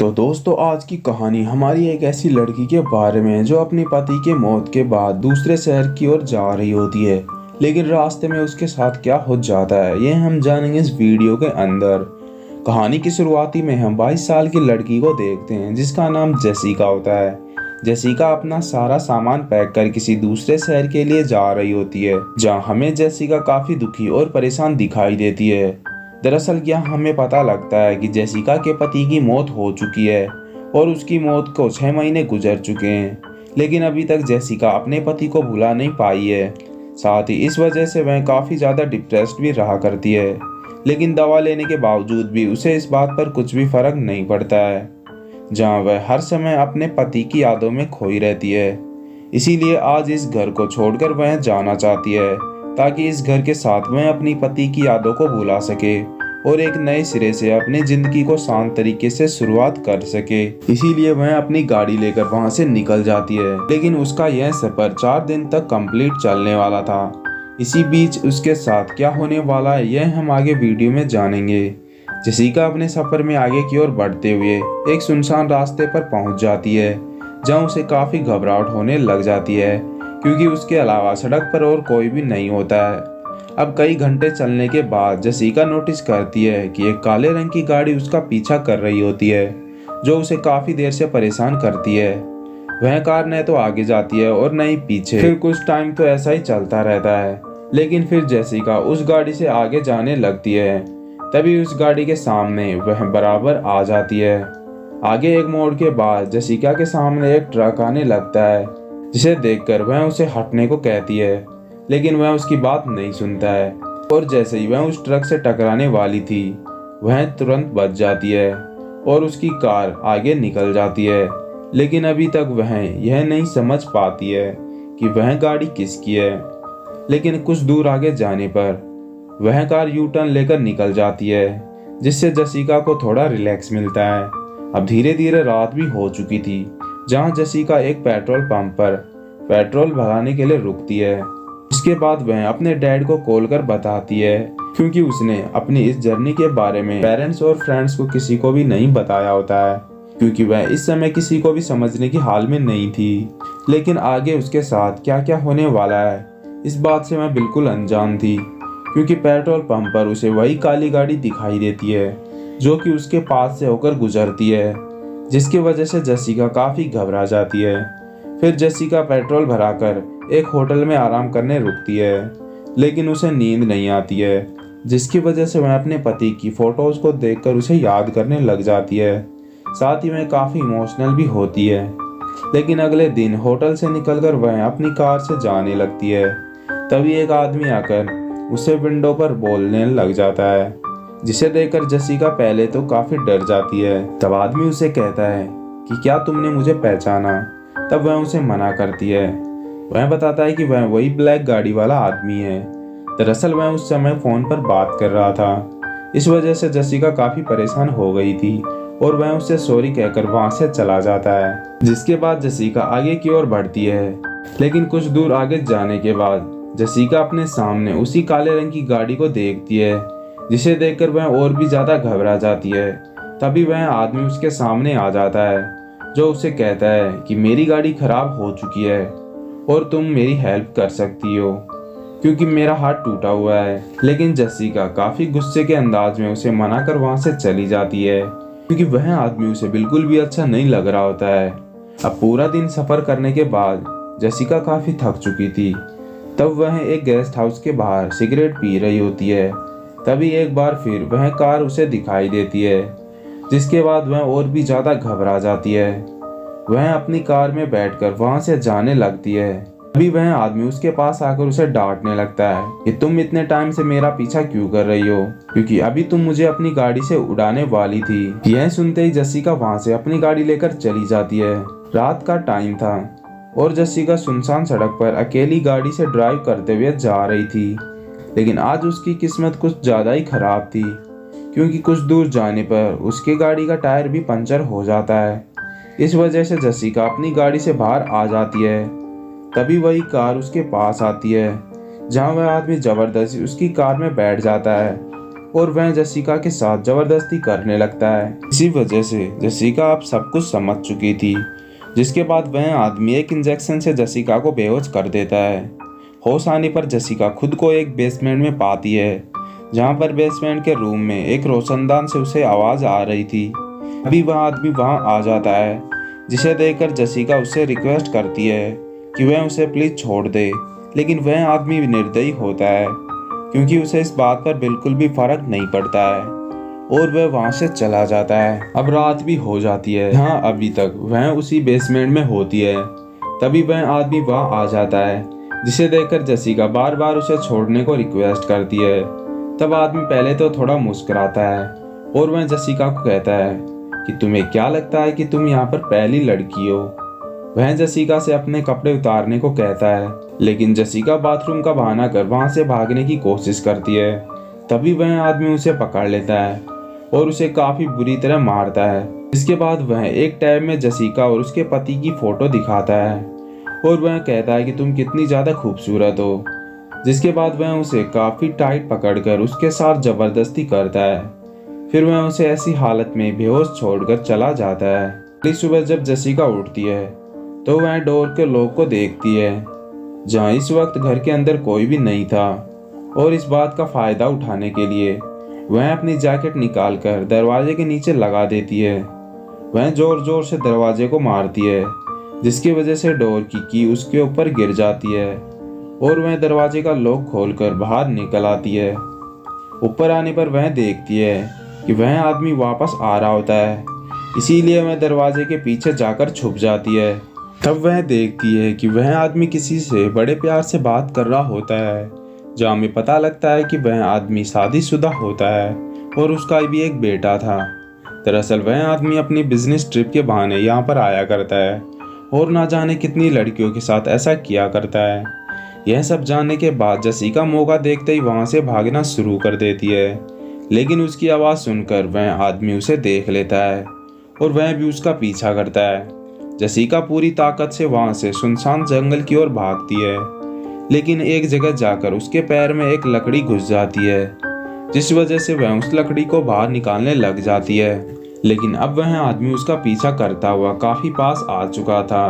तो दोस्तों, आज की कहानी हमारी एक ऐसी लड़की के बारे में है जो अपने पति के मौत के बाद दूसरे शहर की ओर जा रही होती है। लेकिन रास्ते में उसके साथ क्या हो जाता है ये हम जानेंगे इस वीडियो के अंदर। कहानी की शुरुआती में हम 22 साल की लड़की को देखते हैं जिसका नाम जेसिका होता है। जेसिका अपना सारा सामान पैक कर किसी दूसरे शहर के लिए जा रही होती है, जहाँ हमें जेसिका काफी दुखी और परेशान दिखाई देती है। दरअसल यहाँ हमें पता लगता है कि जेसिका के पति की मौत हो चुकी है और उसकी मौत को 6 महीने गुजर चुके हैं, लेकिन अभी तक जेसिका अपने पति को भुला नहीं पाई है। साथ ही इस वजह से वह काफ़ी ज़्यादा डिप्रेस्ड भी रहा करती है, लेकिन दवा लेने के बावजूद भी उसे इस बात पर कुछ भी फर्क नहीं पड़ता है, जहाँ वह हर समय अपने पति की यादों में खोई रहती है। इसीलिए आज इस घर को छोड़कर वह जाना चाहती है ताकि इस घर के साथ वह अपनी पति की यादों को भुला सके और एक नए सिरे से अपनी जिंदगी को शांत तरीके से शुरुआत कर सके। इसीलिए वह अपनी गाड़ी लेकर वहां से निकल जाती है, लेकिन उसका यह सफर 4 दिन तक कंप्लीट चलने वाला था। इसी बीच उसके साथ क्या होने वाला है यह हम आगे वीडियो में जानेंगे। जेसिका अपने सफर में आगे की ओर बढ़ते हुए एक सुनसान रास्ते पर पहुंच जाती है, जहां उसे काफी घबराहट होने लग जाती है क्योंकि उसके अलावा सड़क पर और कोई भी नहीं होता है। अब कई घंटे चलने के बाद जेसिका नोटिस करती है कि एक काले रंग की गाड़ी उसका पीछा कर रही होती है, जो उसे काफी देर से परेशान करती है। वह कार न तो आगे जाती है और न ही पीछे। फिर कुछ टाइम तो ऐसा ही चलता रहता है, लेकिन फिर जेसिका उस गाड़ी से आगे जाने लगती है। तभी उस गाड़ी के सामने वह बराबर आ जाती है। आगे एक मोड़ के बाद जेसिका के सामने एक ट्रक आने लगता है, जिसे देखकर वह उसे हटने को कहती है, लेकिन वह उसकी बात नहीं सुनता है और जैसे ही वह उस ट्रक से टकराने वाली थी वह तुरंत बच जाती है और उसकी कार आगे निकल जाती है। लेकिन अभी तक वह यह नहीं समझ पाती है कि वह गाड़ी किसकी है। लेकिन कुछ दूर आगे जाने पर वह कार यू टर्न लेकर निकल जाती है, जिससे जेसिका को थोड़ा रिलैक्स मिलता है। अब धीरे धीरे रात भी हो चुकी थी, जहां जेसिका एक पेट्रोल पंप पर पेट्रोल भराने के लिए रुकती है। इसके बाद वह अपने डैड को कॉल कर बताती है, क्योंकि उसने अपनी इस जर्नी के बारे में पेरेंट्स और फ्रेंड्स को किसी को भी नहीं बताया होता है, क्योंकि वह इस समय किसी को भी समझने की हाल में नहीं थी। लेकिन आगे उसके साथ क्या क्या होने वाला है इस बात से वह बिल्कुल अनजान थी, क्योंकि पेट्रोल पंप पर उसे वही काली गाड़ी दिखाई देती है जो कि उसके पास से होकर गुजरती है, जिसकी वजह से जेसिका काफी घबरा जाती है। फिर जेसिका पेट्रोल भराकर एक होटल में आराम करने रुकती है, लेकिन उसे नींद नहीं आती है, जिसकी वजह से वह अपने पति की फोटोज को देखकर उसे याद करने लग जाती है। साथ ही वह काफी इमोशनल भी होती है। लेकिन अगले दिन होटल से निकलकर वह अपनी कार से जाने लगती है। तभी एक आदमी आकर उसे विंडो पर बोलने लग जाता है, जिसे देखकर जेसिका पहले तो काफी डर जाती है। तब आदमी उसे कहता है कि क्या तुमने मुझे पहचाना? तब वह उसे मना करती है। वह बताता है कि वह वही ब्लैक गाड़ी वाला आदमी है। दरअसल वह उस समय फोन पर बात कर रहा था। इस वजह से जेसिका काफी परेशान हो गई थी और वह उससे सॉरी कहकर वहां से चला जाता है। जिसके बाद जेसिका आगे की ओर बढ़ती है, लेकिन कुछ दूर आगे जाने के बाद जेसिका अपने सामने उसी काले रंग की गाड़ी को देखती है, जिसे देखकर वह और भी ज्यादा घबरा जाती है। तभी वह आदमी उसके सामने आ जाता है, जो उसे कहता है कि मेरी गाड़ी खराब हो चुकी है और तुम मेरी हेल्प कर सकती हो, क्योंकि मेरा हाथ टूटा हुआ है। लेकिन जेसिका काफी गुस्से के अंदाज में उसे मना कर वहां से चली जाती है, क्योंकि वह आदमी उसे बिल्कुल भी अच्छा नहीं लग रहा होता है। अब पूरा दिन सफर करने के बाद जेसिका काफी थक चुकी थी। तब वह एक गेस्ट हाउस के बाहर सिगरेट पी रही होती है। तभी एक बार फिर वह कार उसे दिखाई देती है, जिसके बाद वह और भी ज्यादा घबरा जाती है। वह अपनी कार में बैठकर वहां से जाने लगती है। अभी वह आदमी उसके पास आकर उसे डांटने लगता है कि तुम इतने टाइम से मेरा पीछा क्यों कर रही हो, क्योंकि अभी तुम मुझे अपनी गाड़ी से उड़ाने वाली थी। यह सुनते ही जेसिका वहां से अपनी गाड़ी लेकर चली जाती है। रात का टाइम था और जेसिका सुनसान सड़क पर अकेली गाड़ी से ड्राइव करते हुए जा रही थी। लेकिन आज उसकी किस्मत कुछ ज्यादा ही खराब थी, क्योंकि कुछ दूर जाने पर उसकी गाड़ी का टायर भी पंचर हो जाता है। इस वजह से जेसिका अपनी गाड़ी से बाहर आ जाती है। तभी वही कार उसके पास आती है, जहां वह आदमी जबरदस्ती उसकी कार में बैठ जाता है और वह जेसिका के साथ जबरदस्ती करने लगता है। इसी वजह से जेसिका अब सब कुछ समझ चुकी थी, जिसके बाद वह आदमी एक इंजेक्शन से जेसिका को बेहोश कर देता है। होश आने पर जेसिका खुद को एक बेसमेंट में पाती है, जहाँ पर बेसमेंट के रूम में एक रोशनदान से उसे आवाज़ आ रही थी। अभी वह आदमी वहाँ आ जाता है, जिसे देखकर जेसिका उससे रिक्वेस्ट करती है कि वह उसे प्लीज़ छोड़ दे, लेकिन वह आदमी निर्दयी होता है क्योंकि उसे इस बात पर बिल्कुल भी फर्क नहीं पड़ता है और वह वहाँ से चला जाता है। अब रात भी हो जाती है। हाँ, अभी तक वह उसी बेसमेंट में होती है। तभी वह आदमी वहाँ आ जाता है, जिसे देखकर जेसिका बार बार उसे छोड़ने को रिक्वेस्ट करती है। तब आदमी पहले तो थोड़ा मुस्कुराता है और वह जेसिका को कहता है कि तुम्हें क्या लगता है कि तुम यहाँ पर पहली लड़की हो। वह जेसिका से अपने कपड़े उतारने को कहता है, लेकिन जेसिका बाथरूम का बहाना कर वहाँ से भागने की कोशिश करती है। तभी वह आदमी उसे पकड़ लेता है और उसे काफ़ी बुरी तरह मारता है। इसके बाद वह एक टैब में जेसिका और उसके पति की फ़ोटो दिखाता है और वह कहता है कि तुम कितनी ज़्यादा खूबसूरत हो। जिसके बाद वह उसे काफ़ी टाइट पकड़कर उसके साथ ज़बरदस्ती करता है। फिर वह उसे ऐसी हालत में बेहोश छोड़कर चला जाता है। अगली सुबह जब जेसिका उठती है तो वह डोर के लॉक को देखती है, जहाँ इस वक्त घर के अंदर कोई भी नहीं था। और इस बात का फ़ायदा उठाने के लिए वह अपनी जैकेट निकालकर दरवाजे के नीचे लगा देती है। वह ज़ोर ज़ोर से दरवाजे को मारती है, जिसकी वजह से डोर की की उसके ऊपर गिर जाती है और वह दरवाजे का लॉक खोलकर बाहर निकल आती है। ऊपर आने पर वह देखती है कि वह आदमी वापस आ रहा होता है, इसीलिए वह दरवाजे के पीछे जाकर छुप जाती है। तब वह देखती है कि वह आदमी किसी से बड़े प्यार से बात कर रहा होता है, जहाँ में पता लगता है कि वह आदमी शादीशुदा होता है और उसका भी एक बेटा था। दरअसल वह आदमी अपनी बिजनेस ट्रिप के बहाने यहाँ पर आया करता है और ना जाने कितनी लड़कियों के साथ ऐसा किया करता है। यह सब जानने के बाद जेसिका मौका देखते ही वहाँ से भागना शुरू कर देती है, लेकिन उसकी आवाज़ सुनकर वह आदमी उसे देख लेता है और वह भी उसका पीछा करता है। जेसिका पूरी ताकत से वहाँ से सुनसान जंगल की ओर भागती है, लेकिन एक जगह जाकर उसके पैर में एक लकड़ी घुस जाती है, जिस वजह से वह उस लकड़ी को बाहर निकालने लग जाती है। लेकिन अब वह आदमी उसका पीछा करता हुआ काफ़ी पास आ चुका था।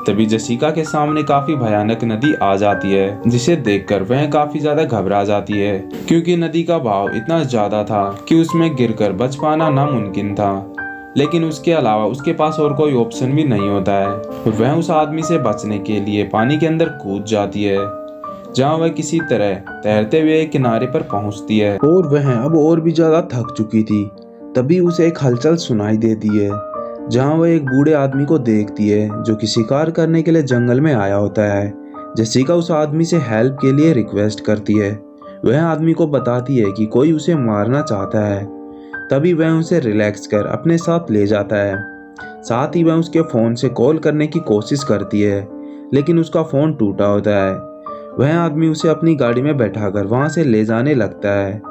तभी जेसिका के सामने काफ़ी भयानक नदी आ जाती है, जिसे देखकर वह काफ़ी ज़्यादा घबरा जाती है, क्योंकि नदी का बहाव इतना ज़्यादा था कि उसमें गिरकर बच पाना नामुमकिन था। लेकिन उसके अलावा उसके पास और कोई ऑप्शन भी नहीं होता है। वह उस आदमी से बचने के लिए पानी के अंदर कूद जाती है, जहाँ वह किसी तरह तैरते हुए एक किनारे पर पहुँचती है और वह अब और भी ज़्यादा थक चुकी थी। तभी उसे एक हलचल सुनाई देती है, जहाँ वह एक बूढ़े आदमी को देखती है जो कि शिकार करने के लिए जंगल में आया होता है। जेसिका उस आदमी से हेल्प के लिए रिक्वेस्ट करती है। वह आदमी को बताती है कि कोई उसे मारना चाहता है। तभी वह उसे रिलैक्स कर अपने साथ ले जाता है। साथ ही वह उसके फ़ोन से कॉल करने की कोशिश करती है, लेकिन उसका फ़ोन टूटा होता है। वह आदमी उसे अपनी गाड़ी में बैठाकर वहाँ से ले जाने लगता है।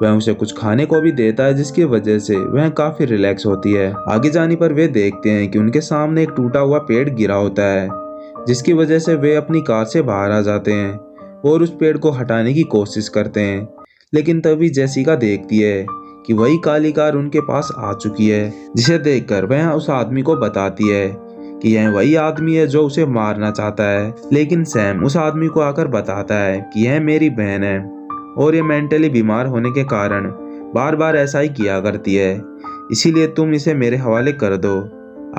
वह उसे कुछ खाने को भी देता है, जिसकी वजह से वह काफ़ी रिलैक्स होती है। आगे जाने पर वे देखते हैं कि उनके सामने एक टूटा हुआ पेड़ गिरा होता है, जिसकी वजह से वे अपनी कार से बाहर आ जाते हैं और उस पेड़ को हटाने की कोशिश करते हैं। लेकिन तभी जेसिका देखती है कि वही काली कार उनके पास आ चुकी है, जिसे देखकर वह उस आदमी को बताती है कि यह वही आदमी है जो उसे मारना चाहता है। लेकिन सैम उस आदमी को आकर बताता है कि यह मेरी बहन है और ये मेंटली बीमार होने के कारण बार बार ऐसा ही किया करती है, इसीलिए तुम इसे मेरे हवाले कर दो।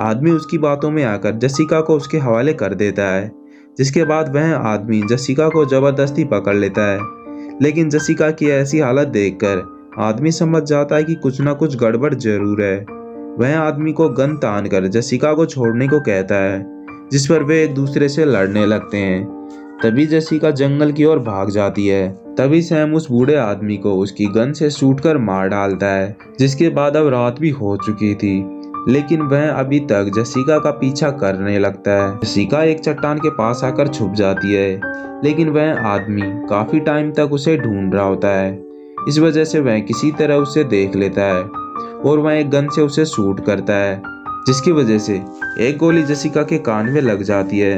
आदमी उसकी बातों में आकर जेसिका को उसके हवाले कर देता है, जिसके बाद वह आदमी जेसिका को ज़बरदस्ती पकड़ लेता है। लेकिन जेसिका की ऐसी हालत देखकर आदमी समझ जाता है कि कुछ ना कुछ गड़बड़ जरूर है। वह आदमी को गन तान कर जेसिका को छोड़ने को कहता है, जिस पर वे एक दूसरे से लड़ने लगते हैं। तभी जेसिका जंगल की ओर भाग जाती है। तभी सैम उस बूढ़े आदमी को उसकी गन से शूट कर मार डालता है, जिसके बाद अब रात भी हो चुकी थी, लेकिन वह अभी तक जेसिका का पीछा करने लगता है। जेसिका एक चट्टान के पास आकर छुप जाती है, लेकिन वह आदमी काफी टाइम तक उसे ढूंढ रहा होता है। इस वजह से वह किसी तरह उसे देख लेता है और वह एक गन से उसे शूट करता है, जिसकी वजह से एक गोली जेसिका के कान में लग जाती है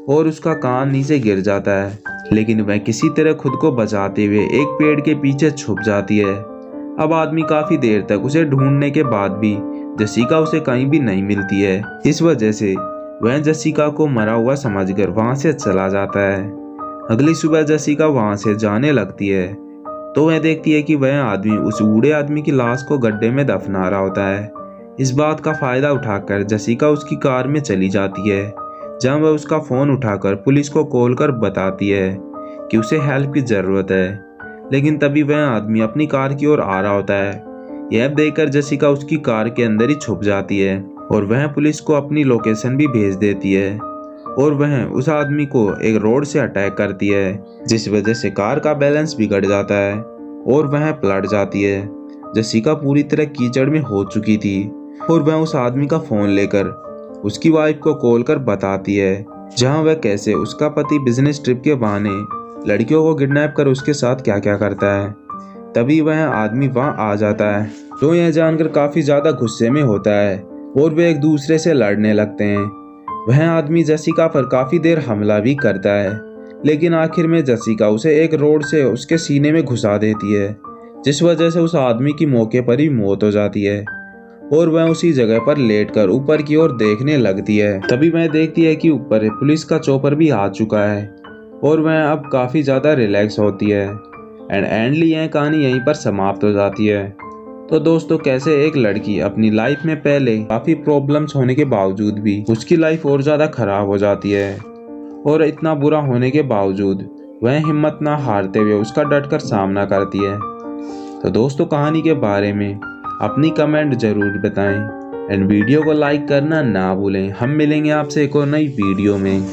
और उसका कान नीचे गिर जाता है। लेकिन वह किसी तरह खुद को बचाते हुए एक पेड़ के पीछे छुप जाती है। अब आदमी काफी देर तक उसे ढूंढने के बाद भी जसिका उसे कहीं भी नहीं मिलती है। इस वजह से वह जसिका को मरा हुआ समझकर वहां से चला जाता है। अगली सुबह जसिका वहां से जाने लगती है तो वह देखती है कि वह आदमी उस बूढ़े आदमी की लाश को गड्ढे में दफना रहा होता है। इस बात का फायदा उठाकर जसिका उसकी कार में चली जाती है, जहां वह उसका फोन उठाकर पुलिस को कॉल कर बताती है कि उसे हेल्प की जरूरत है। लेकिन तभी वह आदमी अपनी कार की ओर आ रहा होता है। यह देखकर जसिका उसकी कार के अंदर ही छुप जाती है और वह पुलिस को अपनी लोकेशन भी भेज देती है और वह उस आदमी को एक रोड से अटैक करती है, जिस वजह से कार का बैलेंस बिगड़ जाता है और वह पलट जाती है। जसिका पूरी तरह कीचड़ में हो चुकी थी और वह उस आदमी का फोन लेकर उसकी वाइफ को कॉल कर बताती है, जहां वह कैसे उसका पति बिजनेस ट्रिप के बहाने लड़कियों को किडनैप कर उसके साथ क्या क्या करता है। तभी वह आदमी वहां आ जाता है तो यह जानकर काफी ज्यादा गुस्से में होता है और वे एक दूसरे से लड़ने लगते हैं। वह आदमी जसिका पर काफी देर हमला भी करता है, लेकिन आखिर में जसिका उसे एक रोड से उसके सीने में घुसा देती है, जिस वजह से उस आदमी की मौके पर ही मौत हो जाती है और वह उसी जगह पर लेटकर ऊपर की ओर देखने लगती है। तभी वह देखती है कि ऊपर पुलिस का चॉपर भी आ चुका है और वह अब काफी ज्यादा रिलैक्स होती है। एंडली यह कहानी यहीं पर समाप्त हो जाती है। तो दोस्तों, कैसे एक लड़की अपनी लाइफ में पहले काफी प्रॉब्लम्स होने के बावजूद भी उसकी लाइफ और ज्यादा खराब हो जाती है और इतना बुरा होने के बावजूद वह हिम्मत ना हारते हुए उसका डटकर सामना करती है। तो दोस्तों, कहानी के बारे में अपनी कमेंट जरूर बताएं एंड वीडियो को लाइक करना ना भूलें। हम मिलेंगे आपसे एक और नई वीडियो में।